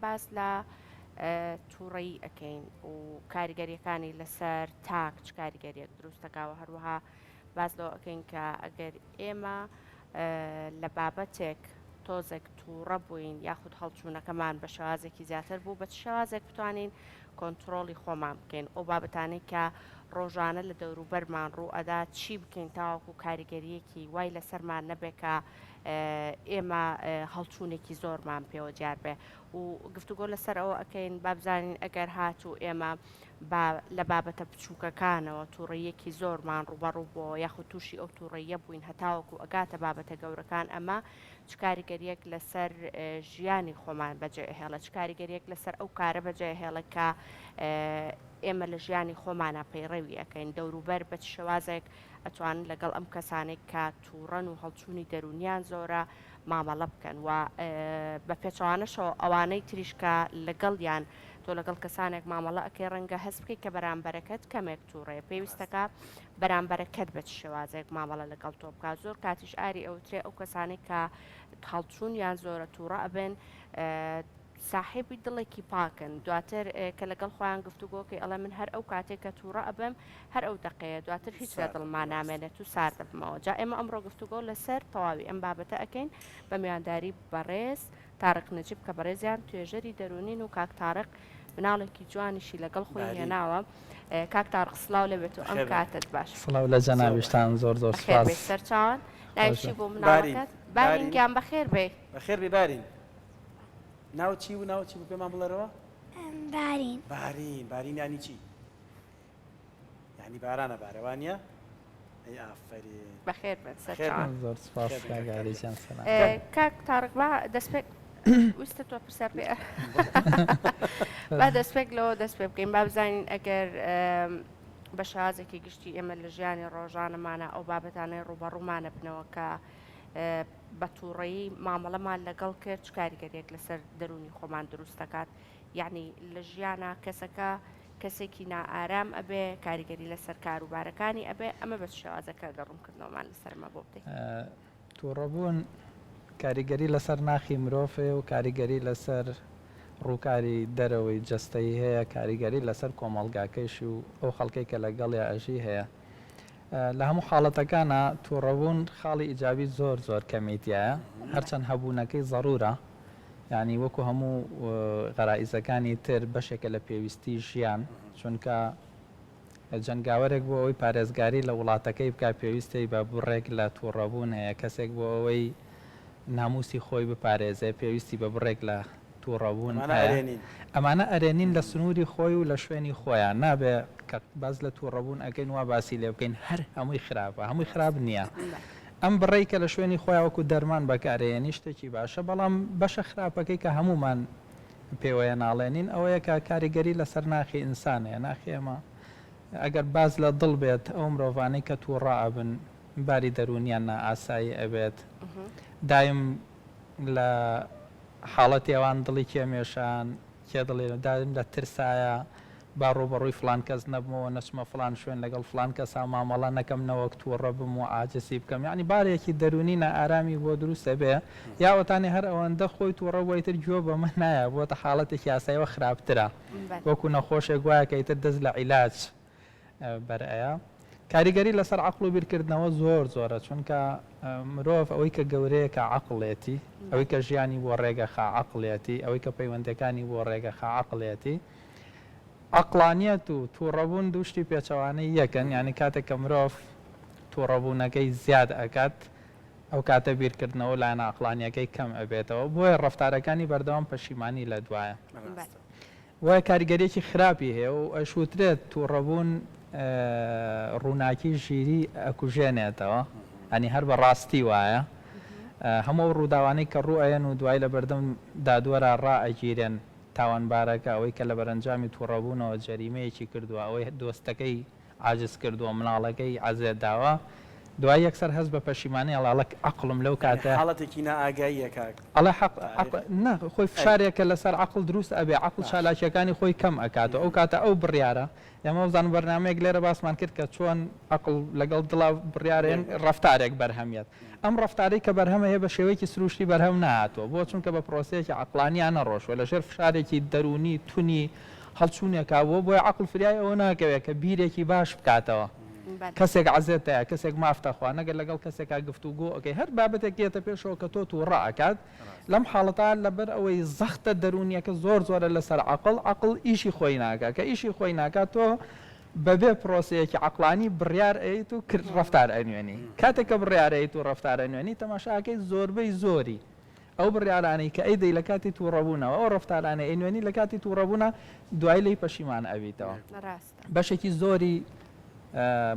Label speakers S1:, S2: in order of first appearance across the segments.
S1: باس لە تووڕەیی ئەەکەین و کاریگەریەکانی لەسەر تاک چ کاریگەریەک دروستەکەوە هەروەها باز لەوە ئەەکەین کە ئەگەر ئێمە لە بابەتێک تۆزێک تووڕە بووین یاخود هەڵچوونەکەمان بە شێوازێکی زیاتر بوو بە شێوازێک بتوانین کۆنتترۆلی خۆمان بکەین ئەو بابەتانەی کە ڕۆژانە لە دەوروبەرمان ڕوو ئەدا چی بکەین تاوەکو کاریگەریەکی وای لەسەرمان نەبێکە ئێمە هەڵچوونێکی زۆرمان پێوە دیار بێ و گفتوگۆ لەسەر ئەوە ئەەکەین بابزانین ئەگەر هاتوو ئێمە لە بابەتە بچووکەکانەوە تووڕەیەکی زۆرمان ڕوبەڕوو بۆ یاخود تووشی ئەو تووڕەیە بووین هەتاوەکو ئەگاتە بابەتە گەورەکان ئەمە چ کاریگەریەک لەسەر ژیانی خۆمان بەجێهێڵە چ کاریگەریەک لەسەر ئەو کارە بەجێهێڵە کە ئێمە لە ژیانی خۆمانە پەیڕەوی ئەەکەین دەوروبەر بە شێوازێک ئەتوانن لەگەڵ ئەم کەسانێک کە تووڕەن و هەڵچوونی دەرونیان زۆرە مامەڵە بکەن و بە پێچوانەشەوە ئەوانەی تریشکە لەگەڵیان تۆ لەگەڵ کەسانێک مامەڵە ئەەکەی ڕەنگە هەست بکەیت کە بەرامبەرەکەت کەمێک تووڕێ پێویستەکە بەرامبەرەکەت بە شێوازێک مامەڵە لەگەڵ تۆ بکە زۆر کاتیش ئاری ئەوترێ ئەو کەسانێک کە هەڵچوونیان زۆرە تووڕە ئەبن ساحێبی دڵێکی پاکن دواتر کە لەگەڵ خۆیان گفتوگۆکەی ئەڵێ من هەر ئەو کاتێک کە تووڕە ئەبم هەر ئەو دقەیە دواتر هیچ لە دڵمان نامێنێت و سار دەبمەوە جا ئێمە ئەمڕۆ گفتوگۆ لەسەر تەواوی ئەم بابەتە ئەەکەین بە میوانداری بەڕێز تارق نەجیب کە بەڕێزیان توێژەری دەرونین و کاک تارق مناڵێکی جوانیشی لەگەڵ خۆی هێناوە کاک تارق سڵاو لەبێت و ئەم کاتت باش
S2: سڵاو لە جەناویشتان زۆر زۆر سپاس
S1: سەرچاوان ناویشی بۆ مناڵەکەت بارین گیان بەخێر بێ
S3: بەخێر بێ بارین ناوچی و ناوچی بۆ پێمان بڵێرەوە
S4: بارین
S3: بارین ینی چی ینی بارانە بارەوانە ئەی ئافرین
S1: بەخێر بێت سەرچاوان
S2: زۆر سپاس کاگاریجان سەلام
S1: کاک تارق با دەستپێک ویستە تۆ پرسەر پێ با دەستپێک لەوە دەست پێ بکەین با بزانین ئەگەر بە شازێکی گشتی ئێمە لە ژیانی ڕۆژانەمانە ئەو بابەتانەی ڕوبەڕوومانە بنەوە کە بە تووڕەیی مامەڵەمان لەگەڵ کرد چ کاریگەریەک لەسەر دەرونی خۆمان دروست دەکات یعنی لە ژیانە کەسەکە کەسێکی نائارام ئەبێ کاریگەری لەسەر کاروبارەکانی ئەبێ ئەمە بە شێوازەکە گەڕومکردنەوەمان لەسەرمە بۆ بدەین
S2: تووڕەبوون کاریگەری لەسەر ناخی مرۆڤێ و کاریگەری لەسەر ڕووکاری دەرەوەی جەستەی هەیە کاریگەری لەسەر کۆمەڵگاکەیشی و ئەو خەڵکەی کە لەگەڵی ئەژی هەیە لە هەموو حاڵەتەکانە تووڕەبوون خاڵی ئیجابی زۆر زۆر کەمیتیایە هەرچەند هەبوونەکەی ضرورە یعنی وەکو هەموو غەرائیزەکانی تر بەشێکە لە پێویستی ژیان چونکە جەنگاوەرێک بۆ ئەوەی پارێزگاری لە وڵاتەکەی بکە پێویستی بە بڕێک لە تووڕەبوون هەیە کەسێک بۆ ئەوەی ناموسی خۆی بپارێزێ پێویستی بە بڕێک لە تووڕەبوون ئەمانە ئەرێنین لە سنووری خۆی و لە شوێنی خۆیان نابێ کە باز لە تووڕەبوون ئەگەین وا باسی لێ بکەین هەر هەمووی خراپە هەمووی خراپ نییە ئەم بڕێی کە لە شوێنی خۆی وەکو دەرمان بەکارێنی شتێکی باشە بەڵام بەشە خراپەکەی کە هەمومان پێوەیە ناڵێنین ئەوەیە کە کاریگەری لەسەر ناخی ئینسانەیە ناخی ئەمە ئەگەر باز لە دڵ بێت ئەو مرۆڤانەی کە تووڕە ئەبن باری دەرونیان ئاسایی ئەبێت دایم لە حاڵەتی ئەوان دڵی کێمێشان کێ دڵێ دایم لە ترسایە با ڕۆبەڕووی فلان کەس نەبمەوە نەچمە فلان شوێن لەگەڵ فلان کەسا مامەڵە نەکەم نەوەک تووڕە بم و ئاجسی بکەم یعنی بارێکی دەرونی ئارامی بۆ دروستە بێ یاوەتانی هەر ئەوەندە خۆی تووڕە وایتر گوێ بە من نایە بۆتە حاڵەتێکی یاساییەوە خراپترە وەکو نەخۆشێک وایە کە ئیتر دەست لە عیلاج بەرئەیە کاریگەری لەسەر عەقڵ و بیرکردنەوە زۆر زۆرە چونکە مرۆڤ ئەوەی کە گەورەیە کە عەقڵێتی ئەوەی کە ژیانی بۆ ڕێگەخا عەقڵێتی ئەوەی کە پەیوەندەکانی بۆ ڕێگەخا عەقڵێتی عەقڵانیەت و تووڕەبوون دوو شتی پێچەوانەی یەکن یعنی کاتێک کە مرۆڤ تووڕەبوونەکەی زیاد ئەکات ئەو کاتە بیرکردنەوە لایەنە عەقڵانیەکەی کەم ئەبێتەوە بۆیە ڕەفتارەکانی بەردەوام پەشیمانی لە دوایە وایە کاریگەریەکی خراپی هەیە و ئەشووترێت تووڕەبوون ڕووناکی ژیری ئەکوژێنێتەوە ئەنی هەر بە ڕاستی وایە هەموو ڕووداوانەی کە ڕوئەن و دوای لە بەردەم دادوەرە ڕائەگیرێن تاوانبارەکە ئەوەی کە لە بەرەنجامی تووڕەبوونەوە جەریمەیەکی کردووە ئەوەی دۆستەکەی عاجز کردووە مناڵەکەی عەزێت داوە دوای یەکسەر هەست بە پەشیمانی ئەڵاڵک عقلم لەو کاتە
S3: حاڵەتێکی نائاگاییە کاک
S2: ئەڵێ خۆی فشارێکە لەسەر عقل دروست ئەبێ عقل چالاکیەکانی خۆی کەم ئەکاتەوە ئەو کاتە ئەو بڕیارە ئێمە بزان بەرنمەیەک لێرە باسمان کرد کە چۆن عقل لەگەڵ دڵا بڕیارێن ڕفتارێک بەرهەمیت ئەم ڕفتاری کە بەرهەمە هەیە بە شێوەیەکی سروشتی بەرهەم نهاتوە بۆ چونکە بە پرۆسەیەکی عقلانیان نەڕۆشوە لەژێر فشارێکی دەرونی تونی هەڵچوونێکاوە بۆی عقل فریای ئەوە ناکەوێت کە بیرێکی باش بکاتەوە کەسێک عزێتەیە کەسێک مافتەخوا نەگەر لەگەڵ کەسێکا گفتوگۆ ئەوکەی هەر بابەتێک گێتە پێشەوە کە تۆ ڕائکات لەم حاڵەتا لەبەر ئەوەی زەختە دەرونیەکە زۆرە لەسەر عقل ئیشی خۆی ناکات کە ئیشی خۆی ناکات تۆ بەبێ پرۆسەیەکی عقلانی بڕیار ئەیت و ڕفتار ئەنوێنی کاتێککە بڕیارەیت و ڕفتار ئەنوێنی تەماشاکەی زۆربەی زۆری ئەو بڕیارانەی کە ئەیدەی لە کاتی تووڕەبوونەوە ئەو ڕفتارانە ئەنوێنی لە کاتی تووڕەبوونە دوای لی پەشیمان ئەبیتەوە بەشێکی زۆری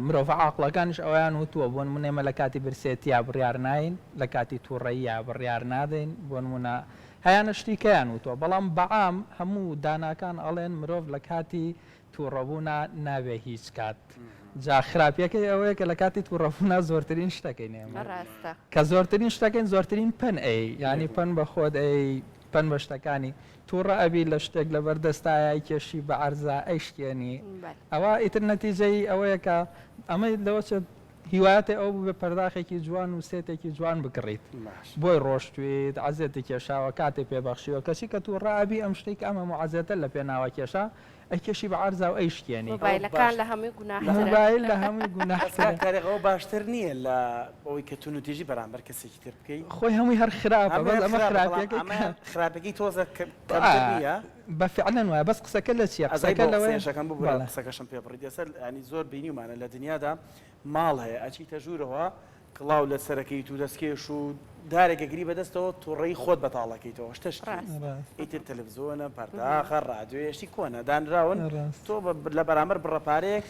S2: مرۆڤ عاقڵەکانش ئەویان وتووە بۆ نمونێمە لە کاتی برسێتیا بڕیار ناین لە کاتی تووڕەیە بڕیار نادەین بۆ نمونە هەیانە شتیکەیان وتووە بەڵام بەعام هەموو داناکان ئەڵێن مرۆڤ لە کاتی تووڕەبوونا نابێ هیچ کات جا خراپیەکەی ئەوەیە کە لە کاتی تووڕەبوونا زۆرترین شتەکەی نێمە کە زۆرترین شتەکەین زۆرترین پەن ینی پەن بە خۆت پەن بە شتەکانی تووڕە ئەبی لە شتێک لە بەردەستایە کێشی بە عەرزا ئەیشتێنی ئەوە ئیتر نەتیجەی ئەوەیە کە ئەمەی لەوە هیوایەتی ئەو بە پەرداخێکی جوان و سێتێکی جوان بکڕیت بۆی ڕۆشتویت عەزێتی کێشاوە کاتێ پێبەخشیوە کەسی کە تووڕە ئەبی ئەم شتێک ئەمە معەزێتە لە پێناوە کێشا ئەیکێشی بە عەرزا و ئەیشتێنی
S1: مۆبایلەکان لە هەمووی
S2: مۆبایل لە هەمووی
S3: گوناهکارێکەوە باشتر نییە لە ئەوەی کە تون و تێژی بەرامبەر کەسێکی تر بکەیت
S2: خۆی هەمووی هەر خراپە بەس ئەمە
S3: خراپەکەی تۆزە
S2: بەفعلەن وایە بەس قسەکە لە چیە قسەکە
S3: لەوەیەشەکەم بوو قسەکەشم پێ بڕی دەسەر ینی زۆر بینیمانە لە دنیادا ماڵ هەیە ئەچیتە ژوورەوە کڵاو لە سەرەکەیت و دەستکێش و دارێکەگری بەدەستەوە تووڕەی خۆت بەتاڵەکەیتەوە شتشتی ئیتر تەلەڤیزۆنە پەرداخە ڕادیۆیشتی کۆنە دانراون تۆ لە بەرامبەر بڕەپارەیەک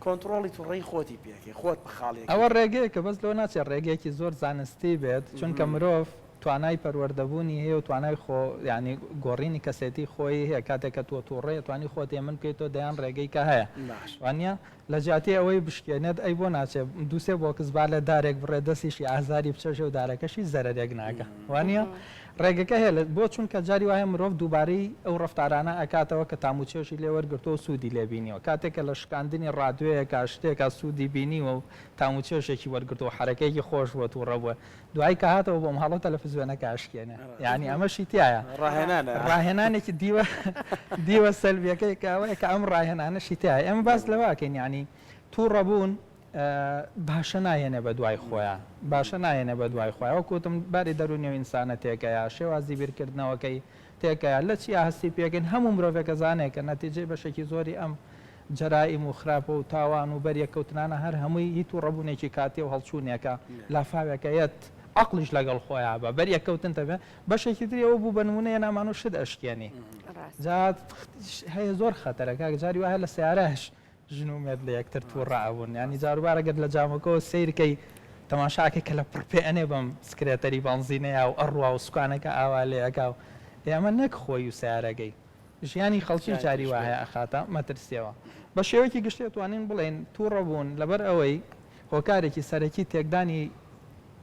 S3: کۆنتترۆڵی تووڕەی خۆتی پێکێ خۆت بخاڵێک
S2: ئەوە ڕێگەیە کە بەس لەوە ناچێت ڕێگەیەکی زۆر زانستی بێت چونکە مرۆڤ توانای پەروەردەبوونی هەیە و توانای ینی گۆڕینی کەسێتی خۆی هەیە کاتێککە تۆ تووڕێ توانی خۆت من بکەیتەوە دەیان ڕێگەی کە هەیە وانە لە جااتی ئەوەی بشکێنێت ئەی بۆ ناچێت دووسێ بۆ کەسبا لە دارێک بڕێ دەستیشی ئازاری بچەژە و دارەکەشی زەرێک ناکە وانە ڕێگەکە هەیە بۆ چونکە جاری وایە مرۆڤ دووبارەی ئەو ڕفتارانە ئەکاتەوە کە تاموچێشی لێوەرگرتۆ و سوودی لێبینیەوە کاتێکە لە شکاندنی ڕادوەیەکە شتێکە سوودی بینیوە و تاموچێشێکی وەرگرتۆ حرەکەیەکی خۆش بووە و ڕەبووە دوای کە هاتەوە بۆم هەڵە تەلەڤیزیۆنەکە ئاشکێنێ یعنی ئەمەشی تایە ڕاهێنانێکی دیوە سەلبیەکەی کاوەیە کە ئەم ڕاهێنانەشی تایە ئەمە باس لەواکەین ینی تووڕەبوون باشە نایەنێ بە دوای خۆیان باشە نایەنێ بە دوای خۆیەوە کوتم باری دەرونی و ئینسانە تێکەیە شێوازی بیرکردنەوەکەی تێکەیە لە چی هەستی پێکەین هەموو مرۆڤێکە زانێک کە نەتیجەی بەشێکی زۆری ئەم جەرائیم و خراپە و تاوان و بەریەکەوتنانە هەر هەمووی هیچ و ڕەبوونێکی کاتی و هەڵچوونێکە لافاوێکەیەت عقلیش لەگەڵ خۆیان بە بەریەکەوتن تەبێ بەشێکی تریەوە بوو بە نمونەیە نامان و شت ئەشکێنی جات هەیە زۆر خەتەرەکە جاری وایە لە سیارەش ژنومێت لە یەکتر تووڕابوون ینی جاروبارەگەر لە جامەکەەوە سیرکەی تەماشاکە کە لە پڕپێ ئەنێ بەم سکرێتەری بانزینەیە و ئەڕوا و سوکانەکە ئاوا لێەکە و ئێمە نەک خۆی و سیارەکەی ژیانی خەڵکی جاری وایە ئەخاتە مەترسیەوە بە شێوەیەکی گشتێت توانین بڵێن تووڕەبوون لەبەر ئەوەی هۆکارێکی سەرەکی تێکدانی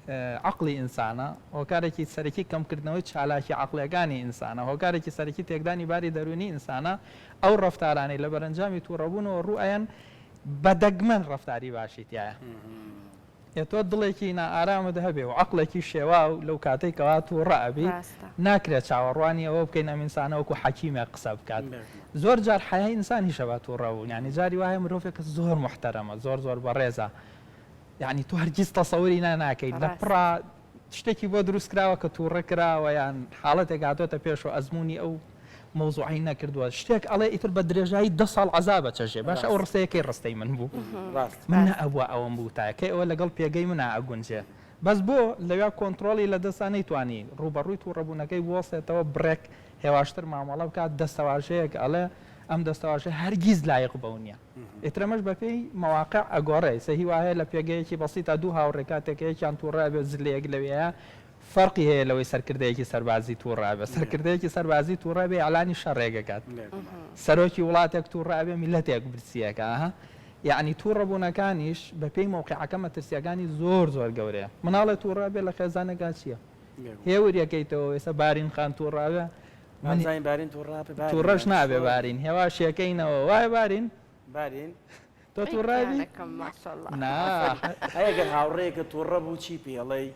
S2: عقلی ئینسانە هۆکارێکی سەرەکی کەمکردنەوەی چالاکی عقلەکانی ئینسانە هۆکارێکی سەرەکی تێکدانی باری دەرونی ئینسانە ئەو ڕفتارانەی لە بەرەنجامی تووڕەبوونەوە ڕوئەن بەدەگمەن ڕفتاری باشی تایە تۆ دڵێکی نائارامت هەبێ و عقلێکی شێوا و لەو کاتەی کەوا تووڕە ئەبی ناکرێت چاوەڕوانی ئەوە بکەین ئەم ئینسانەوەکو حەکیمێک قسە بکات زۆر جار حەیای ئینسانی شەبات تووڕەبوون ینی جاری وایە مرۆڤێکە زۆر محتەرەمە زۆر بەڕێزە یعنی تو هەرگیز تەسەوری ناکەیت لە پڕا شتێکی بۆ دروست کراوە کە تووڕە کراوە یان حاڵەتێک هاتۆتە پێشەوە ئەزمموی ئەو مۆزوعی نەکردووە شتێک ئەڵێ ئیتر بە درێژایی 10 ساڵ عەزابە چەژێ باش ئەو ڕستەیەکەی ڕستەی من بوو من ئەوە ئەوەم بوو تاکەی ئەوە لەگەڵ پێگەی منە ئەگونجێ بەس بۆ لەوێ کۆنتترۆلی لە دەستانەی توانی ڕوبەڕووی تووڕەبوونەکەی بوەستێتەوە بڕێک هێواشتر مامەڵە بکات دەستەواژەیەک ئەڵێ ئەم دەستەواژە هەرگیز لایق بەونیە ئێترەمەش بەپێی مەواقع ئەگۆڕێ سەهی وایە لە پێگەیەکی بەسیتە دوو هاوڕێکاتێکەیەکیان تووڕە بێ زلەیەک لەوەیە فەرقی هەیە لەوەی سەرکردەیەکی سەربازی تووڕابێ سەرکردەیەکی سەربازی تووڕابێ ئەلانی شەڕێگەکات سەرۆکی وڵاتێک تووڕابێ میلەتێک برسیەکە یعنی تووڕەبوونەکانیش بە پێی مۆقعەکە مەترسیەکانی زۆر زۆر گەورەیە مناڵێت تووڕە بێ لە خێزانەکە چییە هێوریەکەیتەوە ئێستا بارین خان تووڕاوە
S3: منزین بارین تووڕاپێ
S2: تووڕەش نابێ بارین هێواشیەکەینەوە وای بارین
S3: بارین
S2: تۆ تووڕابی
S3: ئەگەر هاوڕێکە تووڕە بوو چی پێڵەی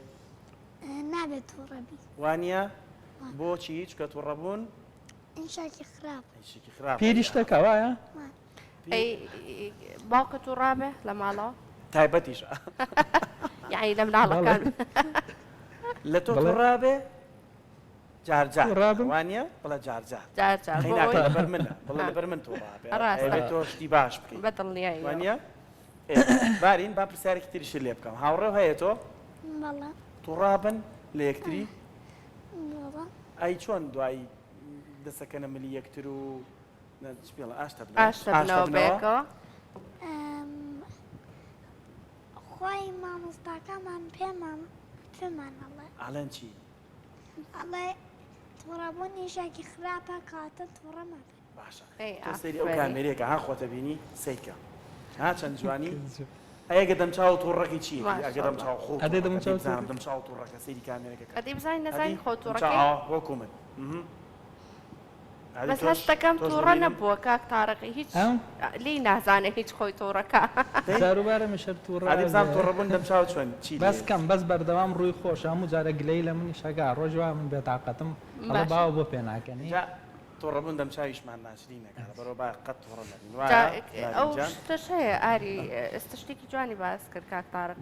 S4: نابێت تووڕەبی
S3: وانە بۆچی چکە تووڕەبوون
S4: ئینشاکی خراپ
S3: خراپ
S2: پیریشتەکە وایە
S1: باوکە تووڕابێ لە ماڵەوە
S3: تایبەتیش
S1: یعنی لە مناڵەکان
S3: لە تۆ تووڕابێ جارجار
S2: تووڕابم؟
S3: وانە بڵە جارجار
S1: جارجار
S3: خەیناکە لەبەر منە بڵە لەبەر من تووڕابێ
S1: ڕاستە.
S3: ئەوێ تۆ شتی باش بکەیت
S1: بەدڵنیایی
S3: وانە بارین با پرسیارێکی تریشی لێ بکەم هاوڕێ هەیە تۆ
S4: بەڵە
S3: تووڕابن لە یەکتری
S4: بەڵە
S3: ئەی چۆن دوایی دەسەکەنە ملی یەکتر و پێڵە ئاشتە
S1: ئاشتە بنەوە بەیەکەوە
S4: خۆی مامۆستاکەمان پێمانەڵێ
S3: ئاڵەن چی
S4: ئەڵێ تووڕەبوون ئینشاکی خراپە کاتە تووڕەمە
S3: باشە
S1: ئەی
S3: تۆ سەری ئەو
S1: ئافرین.
S3: کامێرێکە ها خۆتە بینی سیکە ها چەند جوانی ئەگە دەمچاو تووڕەکی چی ئەگە دەمچاو خۆ
S2: ئەدێ دەمچاو
S3: دەمچاو تووڕەکە سەری کامێرەکە
S1: ئەدی بزانین نەزانی خۆ تووڕەکەی
S3: وەکو من
S1: بەس هەستەکەم تووڕە نەبووە کاک تاڕەقی هیچ لی نازانێت هیچ خۆی تووڕەکە
S2: جاروبارە مشەر
S3: عادی بزانم
S2: تووڕە
S3: تووڕەبوون دەمچاو چۆن چی
S2: بەس کەم بەس بەردەوام ڕووی خۆش هەموو جارە گلەی لە منی شەگا ڕۆژوا من بێتاقەتم ئەڵە
S1: باشە.
S2: باوە بۆ پێ ناکەنی
S3: تووڕەبوون دەمچاویشمان ناشرین نەکات بەرەوە با قەت تووڕە نەبین
S1: ئەو شتەش هەیە ئاری ئێستا شتێکی جوانی باس کرد کاک تاڕق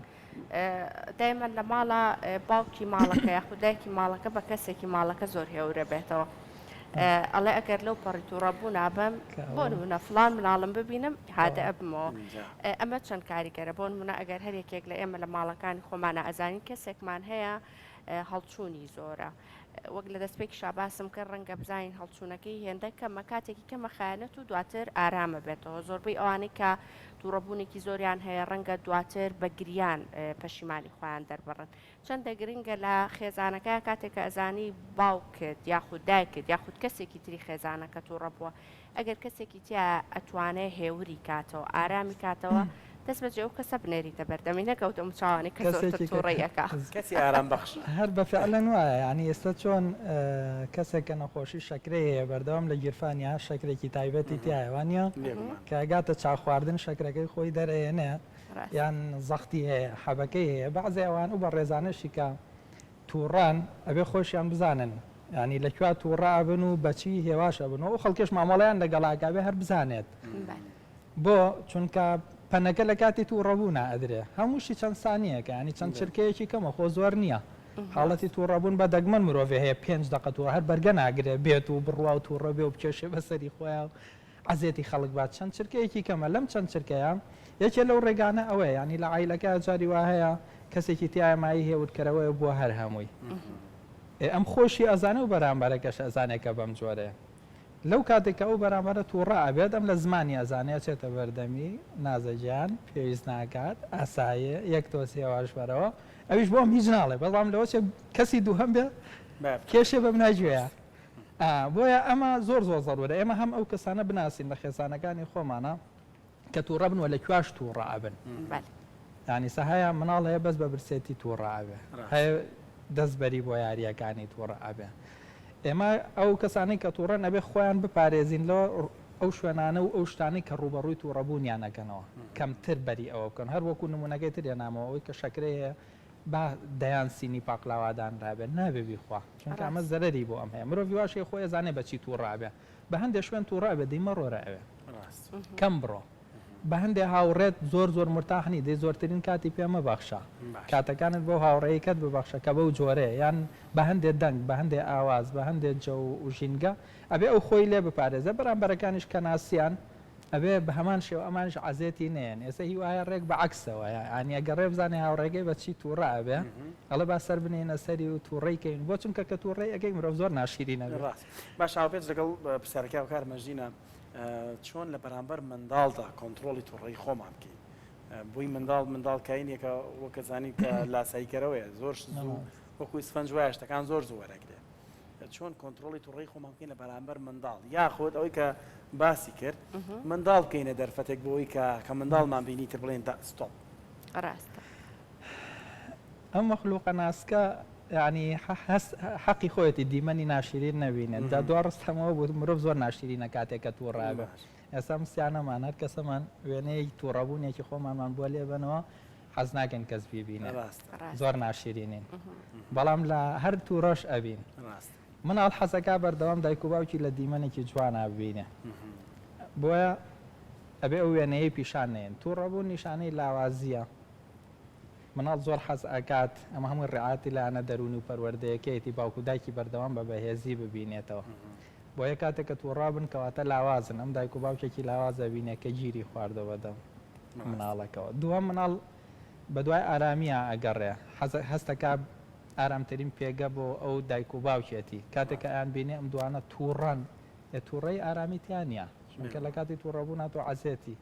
S1: دایمەن لە ماڵە باوکی ماڵەکە یاخود دایکی ماڵەکە بە کەسێکی ماڵەکە زۆر هێورە بێتەوە ئەڵێ ئەگەر لەو پەڕی تووڕەبوو نابم بۆ نمونە فڵان مناڵم ببینم هادە ئەبمەوە ئەمە چەند کاریگەرە بۆ نمونە ئەگەر هەر یەکێک لە ئێمە لە ماڵەکانی خۆمانە ئەزانین کەسێکمان هەیە هەڵچوونی زۆرە وەک لە دەستپێکی شاباسم کە ڕەنگە بزانین هەڵچوونەکەی هێندە کەمە کاتێکی کەمە خیانەت و دواتر ئارامە بێتەوە زۆربەی ئەوانەی کە تووڕەبوونێکی زۆریان هەیە ڕەنگە دواتر بە گریان پەشیمانی خۆیان دەربڕن چەندە گرنگە لە خێزانەکە کاتێککە ئەزانی باوکت یاخود دایکت یاخود کەسێکی تری خێزانەکە تووڕەبووە ئەگەر کەسێکی تیا ئەتوانێ هێوری کاتەوە ئارامی کاتەوە دەست بەجێ ئەو کەسە بنێریتە بەردەمی نەکەوتە مچوانی کە زۆرتر تووڕەیەکە
S3: کەسی ئارام بەخش
S2: هەر بەفعلەن وایە ینی ئێستا چۆن کەسێکە نەخۆشی شەکرەیە بەردەوام لە گیرفانیا شەکرێکی تایبەتی تایوانە کاگاتە چاخواردن شەکرەکەی خۆی دەرەێنێ یان زەختی هەیە حەبەکەی هەیە بەعزی ئەوان و بە ڕێزانەشی کە تووڕان ئەبێ خۆشیان بزانن ینی لەکووا تووڕابن و بەچی هێواشە بنەوە و خەڵکێش مامەڵیان لەگەڵاکبێ هەر بزانێت بۆ چونکە پەنەکە لە کاتی تووڕەبوونا ئەدرێ هەمووشی چەند سانیەکە ینی چەند چرکەیەکی کەمە خۆ زۆر نییە حاڵەتی تووڕەبوون بە دەگمەن مرۆڤێ هەیە 5 دقەتەوە هەر بەرگە ناگرێ بێت و بڕوا و تووڕەبێ و بکێشێ بەسەری خۆیان و عزیێتی خەڵک بات چەند چرکەیەکی کەمە لەم چەند چرکەیە یەکێ لەو ڕێگانە ئەوەیە ینی لە عیلەکە جاری وا هەیە کەسێکی تایمایی هێوتکەرەوەی بووە هەر هەمووی ئەم خۆشی ئەزانە و بەرامبەرەکەش ئەزانێکە بەم جۆرەیە لەو کاتێکە ئەو بەرامبەرە تووڕە ئەبێت ئەم لە زمانی ئەزانێت چێتە بەردەمی نازەجیان پێویست ناکات ئاسایە یەک تۆسی هێواشبەرەوە ئەویش بۆم هیچ ناڵێ بەڵام لەوە کەسی دووهەم بێ کێشێ بەم ناگوێیە بۆیە ئەمە زۆر زۆر زەڕورە ئێمە هەم ئەو کەسانە بناسیین لە خێزانەکانی خۆمانە کە تووڕە بنوە لە کوێش تووڕە ئەبن ینی سەهەیە مناڵ هەیە بەس بە برسێتی تووڕە ئەبێ هەیە دەستبەری بۆ یاریەکانی تووڕە ئەبێ ئێمە ئەو کەسانی کە تووڕە نەبێ خۆیان بپارێزین لە ئەو شوێنانە و ئەو شتانی کە ڕوبەڕووی تووڕەبوونیانەکەنەوە کەمتر بەری ئەوە بکەن هەر وەکو نمونونەکەی تر نامەوە ئەوی کە شەکرەیە با دەیان سینی پاقلاوادان ڕابێت نابێبی خوا چونکە ئەمە زەرری بۆ ئەم هەیە مرۆڤ واشەی خۆی زانێ بەچی تووڕابێ بە هەندێک شوێن تووڕابێ دەیمە ڕۆرە ئەوێ کەم بڕۆ بە هەندێ هاوڕێت زۆر زۆر مرتاحنی دەی زۆرترین کاتی پێمە بەخشە کاتەکانت بۆ هاوڕێیکەت ببەخشە کە بەو جۆرەیە یان بە هەندێ دەنگ بە هەندێ ئاواز بە هەندێ جە و ژینگە ئەبێ ئەو خۆی لێ بپارێزە بەرامبەرەکانیش کە ناسییان ئەبێ بە هەمان شێو ئەمانش عزیێتی نێن ئێستا هی وایە ڕێک بە عکسەوە ئەنیە گەڕێ بزانێ هاوڕێگەی بەچی تووڕە ئەبێ ئەڵە با سەر بنێنە سەری و تووڕێیکەین بۆ چونکە کە تووڕێی ئەگەی مرۆڤ زۆر ناشیرینە
S3: باش پێ لەگەڵ پرسیارەکە و کار مەژینە چۆن لە بەرامبەر منداڵدا کۆنتترۆلی تووڕێی خۆمان بکەین بووی منداڵ کاینێکە وەکەزانی کە لاساییکەرەوەیە زۆر وەکوی سفەنج وایە شتەکان زۆر زۆرەگرێت چۆن کۆنتترۆلی تووڕێی خۆمان بکەین لە بەرامبەر منداڵ یاخۆت ئەوەی کە باسی کرد منداڵ بکەینە دەرفەتێک بۆەوەی کە منداڵمان بینی تر بڵێن ستۆپ
S1: ڕاستە
S2: ئەم مەخلوقە ناسکە ینی حەقی خۆیەتی دیمەنی ناشرین نەبینێت دا دو ڕستەمەوە بوو مرۆڤ زۆر ناشرینە کاتێککە تووڕابێ ئێستا مسییانەمان هەر کەسەمان وێنەیە تووڕەبوونێکی خۆمانمان بۆ لێبنەوە حەز ناکەن کەس بیبینێ زۆر ناشرینین بەڵام لە هەر تووڕەش ئەبین مناڵ حەزەکە بەردەوام دایک و باوکی لە دیمەنێکی جوانە ببینێ بۆیە ئەبێ ئەو وێنەیە پیشانێن تووڕەبوون نیشانەی لاوازیە مناڵ زۆر حەز ئەکات ئەمە هەمووی ڕعاتی لاانە دەرونی و پەروەردەیەکەیەتی باوکو دایکی بەردەوام بە بەهێزی ببینێتەوە بۆ یە کاتێک کە تووڕابن کەواتە لاوازن ئەم دایک و باوکێکی لاوازە بینێ کە گیری خواردەوە دەم مناڵەکەەوە دووەم مناڵ بە دوای ئارامیە ئەگەڕێ هەستەکە ئارامترین پێگە بۆ ئەو دایک و باوکێتی کاتێک کە ئەیان بینێ ئەم دوانە تووڕەن تووڕەی ئارامیتیانە چونکە لە کاتی تووڕەبوو ناتۆ عەزێتی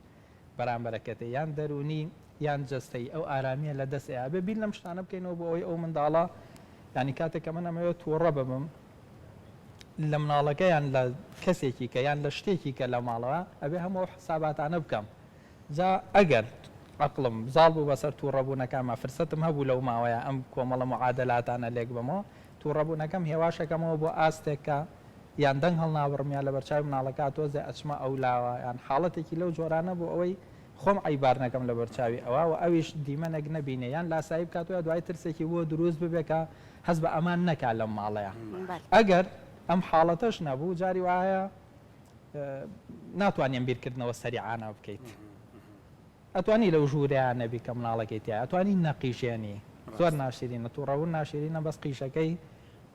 S2: بەرامبەرەکەتە یان دەرونی یان جستەی ئەو ئارامیە لە دەستەیە بێ بیر لەم شتانە بکەینەوە بۆ ئەوەی ئەو منداڵە ینی کاتێک کە من ئەمەوێت تووڕە ببم لە مناڵەکە یان لە کەسێکی کە یان لە شتێکی کە لە ماڵەوە ئەبێ هەموو حساباتانە بکەم جا ئەگەر عقلم زاڵ بوو بەسەر تووڕەبوونەکەمە فرسەتم هەبوو لەو ماوەیە ئەم کۆمەڵە معادلاتانە لێک بمەوە تووڕەبوونەکەم هێواشەکەمەوە بۆ ئاستێکە یان دەنگ هەڵناوڕمیان لە بەرچاوی مناڵەکە تۆزێ ئەچمە ئەو لاوە یان حاڵەتێکی لەو جۆرانە بۆ ئەوەی خۆم عیبار نەکەم لە بەرچاوی ئەوە و ئەویش دیمەنێک نەبینێ یان لاسایی بکاتوە دوای ترسێکی بۆ دروست ببێکە هەز بە ئەمان نەکا لەم ماڵەیە ئەگەر ئەم حاڵەتەش نەبوو جاری وایە ناتوانین بیرکردنەوە سەریعانە بکەیت ئەتوانی لەو ژوورەیان نەبی کە مناڵەکەی تیا ئەتوانی نەقیشێنی زۆر ناشرینە تووڕەبوون ناشرینە بەس قیشەکەی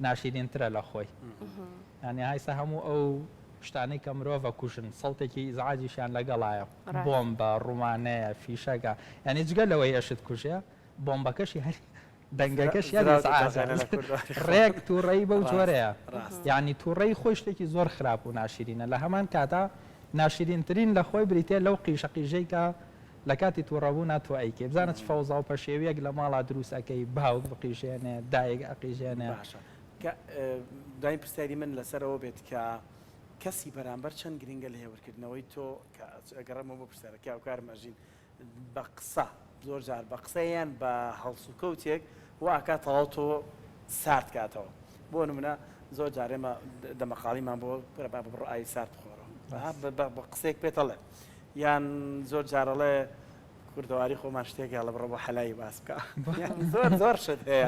S2: ناشرینترە لە خۆی ینی هایسە هەموو ئەو شتانەی کە مرۆڤە کوژن سەڵتێکی ئیزعاجیشیان لەگەڵایە بۆمبە ڕوومانەیە فیشەکە ینی جگە لەوەی ئەشت کوژێ بۆمبەکەشی هەر دەنگەکەش ڕێک تووڕەی بەو جۆرەیە یعنی تووڕەی خۆی شتێکی زۆر خراپ و ناشرینە لە هەمان کاتا ناشرینترین لە خۆی بریتێ لەو قیشەقیژەی کە لە کاتی تووڕەبوو ناتوە ئەیکێ بزانە چ فەوزا و پەشێویەک لە ماڵا دروستەکەی باوک بقیژێنێ دایک ئەقیژێنێ
S3: دای پرسیاری من لەسەرەوە بێت کە کەسی بەرامبەر چەند گرنگە لە هێورکردنەوەی تۆ ئەگەڕەمەوە بۆ پرسیارەکە و کارمەژین بە قسە زۆر جار بە قسەیان بە هەڵسو کەوتێک واکە تەواو تۆ سارد کاتەوە بۆ نمونە زۆر جارێمە دەمەقاڵیمان بۆ بڕعی سارد بخۆرەوە بە قسێک پێتەڵێ یان زۆر جارەڵێ کوردەواری خۆمان شتێکە لە بڕە بۆ حەلایی باس بکە زۆر زۆر شت هەیە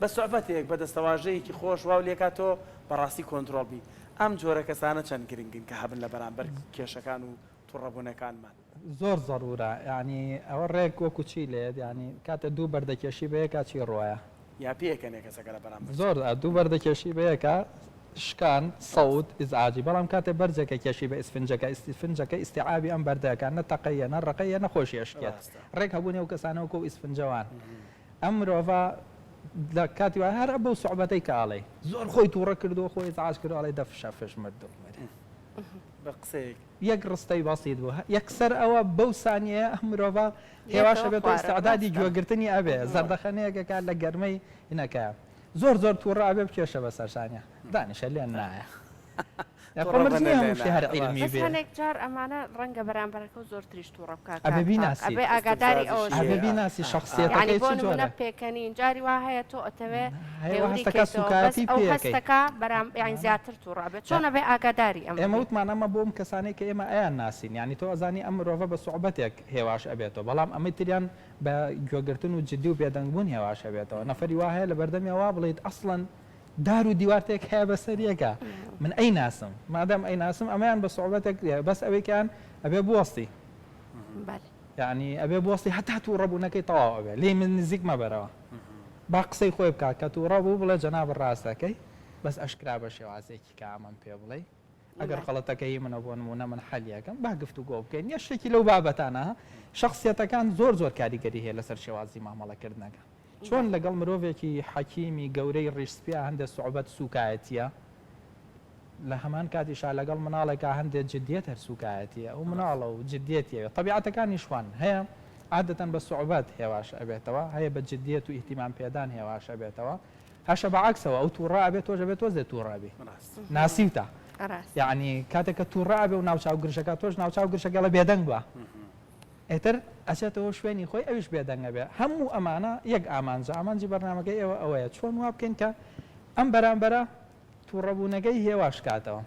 S3: بە سوعبەتێک بە دەستەواژەیەکی خۆش واو لێکاتۆ بەڕاستی کۆنتترۆل بی ئەم جۆرە کەسانە چەند گرنگن کە هەبن لە بەرامبەر کێشەکان و تووڕەبوونەکانمان
S2: زۆر زەڕورە ینی ئەوە ڕێک وەکو چی لێت ینی کاتە دوو بەردەکێشی بەیەکا چی ڕۆیە
S3: یا پێکەنێ کەسەکە لە بەرامبەر
S2: زۆر دوو بەردەکێشی بەیەکە شکان سەوت ئیزعاجی بەڵام کاتێ بەرجەکە کێشی بە ئیسفنجەکە ئیسفنجەکە ئیستیعابی ئەم بەردەکان نەتەقەیە نەڕقەیە نەخۆشی ئەشکێت ڕێک هەبوونێ و کەسانەوەکە و ئیسفنجەوان ئەم مرۆڤە لە کاتی وای هەر بەو سوعبەتەی کاڵێ زۆر خۆی تووڕە کردو خۆی ئیزعاج کردو ئەڵێ دەفشە فشمردو
S3: بە قسەیەک
S2: یەک ڕستەی باست بوو یەکسەر ئەوە بەو سانیە ئەم مرۆڤە هێواشە بێت ئیستعدادی گوێگرتنی ئەبێ زەردەخەنەیەکەکە لە گەرمەی هینەکە زۆر زۆر تووڕە ئەبێ بکێشە بە سەرشانە دانیشە لێن نایە هەر عیلمی بێ
S1: هەنێک جار ئەمانە ڕەنگە بەرامبەرەکە و زۆر تریش تووڕە بکات
S2: ئەبێ بیناسی
S1: ئەبێ ئاگاداری ئەوە
S2: بیناسی شخصیەتەکەی چ جۆرە
S1: پێکەنین جاری وا هەیە تۆ ئەتەوێ
S2: هەستەکە سوکاتی
S1: هەستەکە بەرام یان زیاتر تووڕە بێت چۆن ئەبێ ئاگاداری
S2: ئێمە وتمان ئەمە بۆم کەسانی کە ئێمە ئەیان ناسین ینی تۆ ئەزانی ئەم مرۆڤە بە سوعبەتێک هێواش ئەبێتەوە بەڵام ئەمەی تریان بە گوێگرتن و جددی و بێدەنگبوون هێواش ئەبێتەوە نەفەری وا هەیە لە بەردەمیەوە بڵێیت ئەسڵەن دار و دیوارتێک هەیە بەسەریەکە من ئەی ناسم مادەم ئەی ناسم ئەمەیان بە سوعبەتێک بەس ئەوەیان ئەبێ بوەستی یعنی ئەبێ بوەستی هەتا تووڕەبوونەکەی تەواو ئەبێ لێ من نزیک مەبەرەوە با قسەی خۆی بکات کە تووڕە بوو بڵێ جەناب ڕاستەکەی بەس ئەشکرا بە شێوازێکی کە ئەمەم پێ بڵێ ئەگەر خەڵەتەکەی منە بۆ نمونە من حەلیەکەم با گفتوگۆ بکەین یە شتێکی لەو بابەتانە شخصیەتەکان زۆر زۆر کاریگەری هەیە لەسەر شێوازی مامەڵەکردنەکە چۆن لەگەڵ مرۆڤێکی حەکیمی گەورەی ڕیشسپیا هەندێک سوعبەت سوکایەتیە لە هەمان کاتیشا لەگەڵ مناڵێکا هەندێک جددیەت هەر سوکایەتیە ئەو مناڵە و جددیەتیەوە طبیعەتەکانی شوان هەیە عادەتەن بە سوعبەت هێواش ئەبێتەوە هەیە بە جددیەت و ئیهتیمام پێدان هێواش ئەبێتەوە هەشە بەعکسەوە ئەو تووڕا بێت تۆژە بێت تۆزێت تووڕابێ
S3: ڕاست
S2: ناسیوتە
S1: ڕاست
S2: یعنی کاتێککە تووڕابێ و ناوچاو گرشەکە تۆش ناوچاو گرشەکە لە بێدەنگ بە ئێتر ئەچێتەوە شوێنی خۆی ئەویش بێدەنگە بێ هەموو ئەمانە یەک ئامانجە ئامانجی بەرنامەکەی ئێوە ئەوەیە چۆن وا بکەین کە ئەم بەرامبەرە تووڕەبوونەکەی هێواش کاتەوە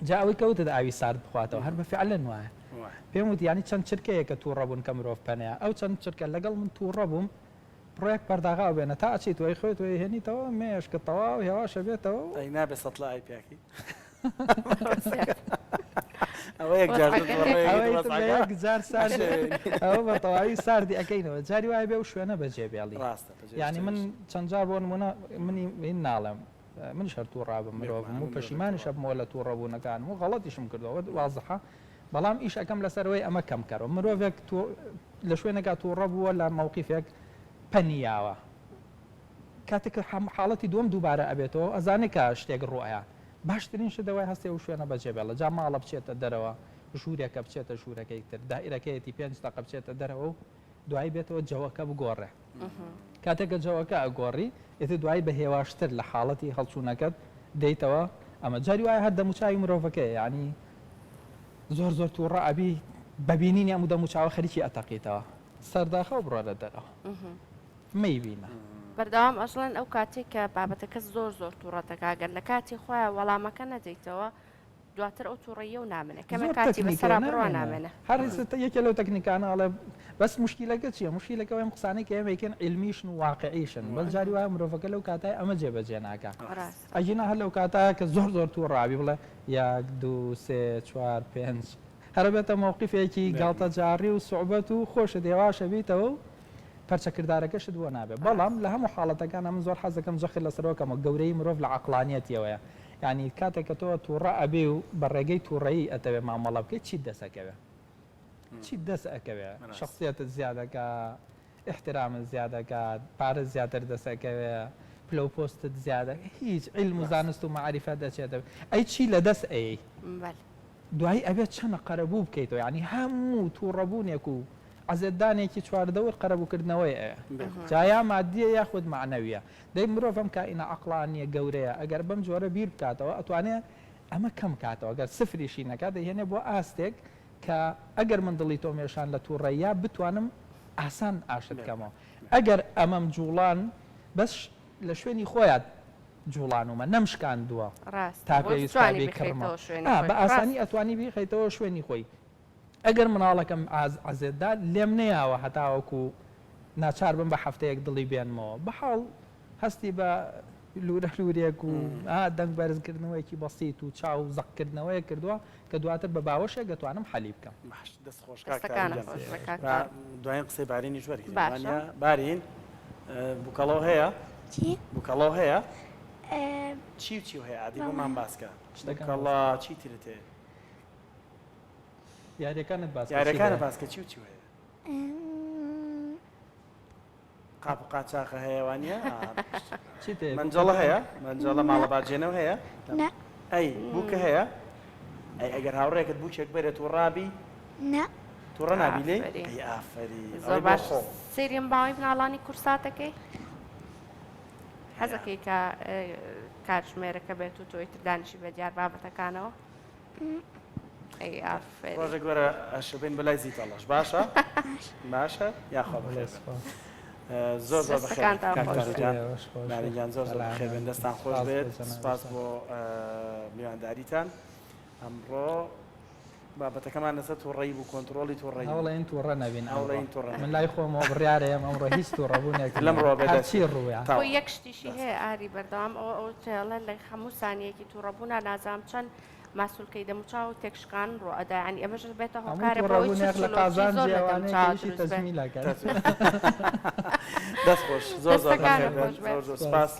S2: جا ئەوەی کەوتت ئاوی سارد بخواتەوە هەر بەفعلەن وایە پێم وتی ینی چەند چرکەیە کە تووڕەبوون کە مرۆڤ پەنەیە ئەو چەند چرکە لەگەڵ من تووڕەبووم پڕۆیەک پەرداغا بێنە تا ئەچیت توی خۆی توی هێنیتەوە مێشکە تەواو هێواشە بێتەوە
S3: ئەی نابێ سەد لە ئای پیاکی ئەوە یەک جار
S2: یەک جار سارد ئەوە بە تەواوی ساردی ئەەکەینەوە جاری وای بێ و شوێنە بەجێ بێڵی
S3: ڕاستە
S2: ینی من چەند جار بۆ نمونە منی ناڵێم من شەر تووڕابم مرۆڤم و پەشیمانی شەبمەوە لە تووڕەبوونەکانم و غەڵەتیشم کردەوە وازەحە بەڵام ئیش ئەەکەم لەسەرەوەی ئەمە کەم کەرەوە مرۆڤێک لە شوێنێکا تووڕەبووە لە مووقیفێک پەنیاوە کاتێک حاڵەتی دوم دووبارە ئەبێتەوە ئەزانێک کە شتێک ڕۆیە باشترین شدەوەی هەستێ و شوێنە بەجێبێ لە جا ماڵە بچێتە دەرەوە ژوورێکە بچێتە ژوورەکەی تر دائیرەکەیەتی 5 دقە بچێتە دەرەوە و دوای بێتەوە جەوەکە بگۆڕێ کاتێککە جەوەکە ئەگۆڕی ئێتە دوای بە هێواشتر لە حاڵەتی هەڵچوونەکەت دەیتەوە ئەمە جاری وایە هەر دەموچاوی مرۆڤەکەی ینی زۆر زۆر تووڕە ئەبی بەبینینی ئەم دەموچاوە خەریکی ئەتەقیتەوە سەرداخە و بڕۆ لە دەرەوە مەیبینە
S1: بەردەوام ئەژڵەن ئەو کاتێک کە بابەتەکە زۆر زۆر تووڕەتەکەگەر لە کاتی خۆیان وەڵامەکە نەدەیتەوە دواتر ئەو تووڕەیە و نامێنێ کەمە کاتی بەسەرا بڕۆ نامێنە
S2: هەر یەکێ لەو تەکنیکانەڵێ بەس مشکیلەکە چییە مشکیلەکە ئەم قسانەی کە ئێمەکەن علمیشن و واقعیشن بەس جاری وایە مرۆڤەکە لەو کاتای ئەمە جێبەجێ ناکە ئەژینە هەر لەو کاتایە کە زۆر زۆر تووڕابی بڵێ 1 2 3 4 5 هەرە بێتە مووقیفێکی گاڵتە جاری و سوعبەت و خۆشت هێواشە بیتەوە پەرچەکردارەکەشت بۆ نابێ بەڵام لە هەموو حاڵەتەکانە من زۆر حەزەکەم جەخی لەسەرەوەکەمە گەورەی مرۆڤ لە عەقڵانیەتیەوەیە ینی کاتێک کە تۆ تووڕە ئەبێ و بە ڕێگەی تووڕەیی ئەتەوێ مامەڵە بکەیت چیت دەسەکەوێ چیت دەست ئەەکەوێ شخصیەتت زیادەکە احترامت زیادەکات پارە زیاتر دەسەکەوێ پلە و پۆستت زیادە هیچ علم و زانست و معریفە دەچێتەوە ئەی چی لە دەست ئەی دوایی ئەبێت چەنە قەرەبوو بکەیتەوە ینی هەموو تووڕەبوونێک و عزێدانێکی چواردەوە قەرەبووکردنەوەی جایا مادیە یاخود معنەویە دەی مرۆڤ ئەم کائینە عەقڵانیە گەورەیە ئەگەر بەم جۆرە بیر بکاتەوە ئەتوانێت ئەمە کەم کاتەوە ئەگەر سفریشی نەکات دەهێنێ بۆ ئاستێک کە ئەگەر من دڵی تۆ مێشان لە تووڕەیە بتوانم ئاسان ئاشت بکەمەوە ئەگەر ئەمەم جوڵان بەس لە شوێنی خۆیان جوڵانومە نەمشکاندووە تا پێویستانی کڕمەوە بە ئاسانی ئەتوانی بیخەیتەوە شوێنی خۆی ئەگەر مناڵەکەم عزێددا لێم نەیاوە هەتاوەکو ناچار بم بە هەفتەیەک دڵی بێنمەوە بەحاڵ هەستی بە لورە لورێک و دەنگ بەرزکردنەوەیکی بەسیت و چاو زەقکردنەوەی کردووە کە دواتر بە باوەشێک دەتوانم حەلی بکەم
S3: دوایین قسەی بارینی ژوەرگی بارین بووکەڵەوە هەیە بووکەڵەوە هەیە چی و چی هەیە عادی بۆمان باسکە بووکەڵە چی ترت هەیە یاریەکانت باسکە چی و چی هەیە قاپ و قاچاقە هەیەوانە منجەڵە هەیە منجەڵە ماڵە باجێنەوە هەیە ئەی بووکە هەیە ئەی ئەگەر هاوڕێکت بووچێک بێرێت و ڕابی تووڕە نابی لێ ئافری
S1: زۆر باش سێریم باوەی مناڵانی کورساتەکەی حەزەکەی کە کاتژمێرەکە بێت و تۆی تر دانیشی بە دیار بابەتەکانەوە
S3: ڕۆژێک وەرە ئەشبین بەلای زیتەڵەش باشە باشە یاخوا بەخێر زۆر زۆر بەخێر نارنجان زۆر زۆر بەخێر بێن دەستان خۆش بێت سپاس بۆ میوانداریتان ئەمڕۆ بابەتەکەمان لەسەر تووڕەیی بوو کۆنتترۆلی تووڕەیی
S2: هەوڵێن تووڕە نەبین
S3: ئەوڵین تووڕە
S2: من لای خۆمەوە بڕیارەیەم ئەمڕۆ هیچ تووڕەبوونێک
S3: لەمڕۆ
S2: بێچی ڕووە
S1: بۆ یەک شتیشی هەیە ئاری بەردەوام ئەو تێڵە لە هەموو سانیەکی تووڕەبوونا نازام چەند ماسوولکەی دەموچاو و تێکشکان ڕۆ ئەدایانی ئەمەش بێتە هۆکارە
S2: بۆی لە قازان جیاوانەیەکی تەزمیلا کرد
S3: دەست خۆش زۆر زۆر سپاس